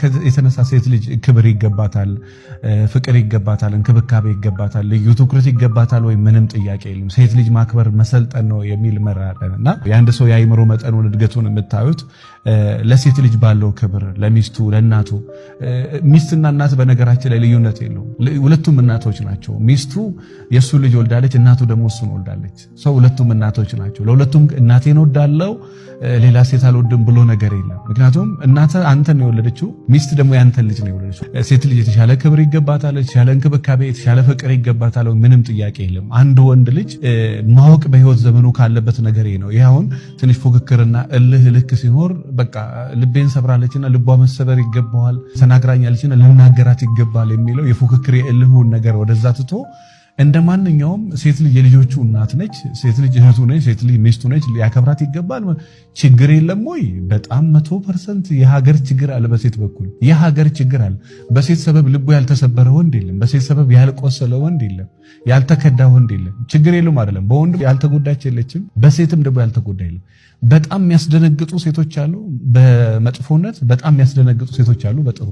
ከዚህ የተነሳ ሴት ልጅ ክብር ይገባታል፣ ፍቅር ይገባታል፣ እንክብካቤ ይገባታል፣ ልዩ ትኩረት ይገባታል ወይ? ምንም ጥያቄ የለም። ሴት ልጅ ማክበር መሰልጠን ነው የሚል መራረንና የአንድ ሰው የአይምሮ መጠኑን እድገቱን የምታዩት ለሴት ልጅ ባለው ክብር፣ ለሚስቱ ለእናቱ። ሚስትና እናት በነገራችን ላይ ልዩነት የለውም። ሁለቱም እናቶች ናቸው። ሚስቱ የሱ ልጅ ወልዳለች፣ እናቱ ደግሞ እሱን ወልዳለች። ሁለቱም እናቶች ናቸው። ለሁለቱም እናቴን ወዳለው ሌላ ሴት አልወድም ብሎ ነገር የለም። ምክንያቱም እናተ አንተን ነው የወለደችው፣ ሚስት ደግሞ ያንተን ልጅ ነው የወለደችው። ሴት ልጅ የተሻለ ክብር ይገባታል፣ የተሻለ እንክብካቤ፣ የተሻለ ፍቅር ይገባታል። ምንም ጥያቄ የለም። አንድ ወንድ ልጅ ማወቅ በህይወት ዘመኑ ካለበት ነገር ነው። ይሄ አሁን ትንሽ ፉክክርና እልህ ልክ ሲኖር በቃ ልቤን ሰብራለችና ልቧ መሰበር ይገባዋል፣ ተናግራኛለችና ልናገራት ይገባል የሚለው የፉክክር የእልሁን ነገር ወደዛ ትቶ እንደ ማንኛውም ሴት ልጅ የልጆቹ እናት ነች፣ ሴት ልጅ እህቱ ነች፣ ሴት ልጅ ሚስቱ ነች፣ ሊያከብራት ይገባል። ችግር የለም ወይ? በጣም 100% የሀገር ችግር አለ። በሴት በኩል የሀገር ችግር አለ። በሴት ሰበብ ልቡ ያልተሰበረ ወንድ የለም። በሴት ሰበብ ያልቆሰለ ወንድ የለም። ያልተከዳ ወንድ የለም። ችግር የለም አይደለም። በወንድ ያልተጎዳች የለችም፣ በሴትም ደግሞ ያልተጎዳ የለም። በጣም የሚያስደነግጡ ሴቶች አሉ በመጥፎነት፣ በጣም የሚያስደነግጡ ሴቶች አሉ በጥሩ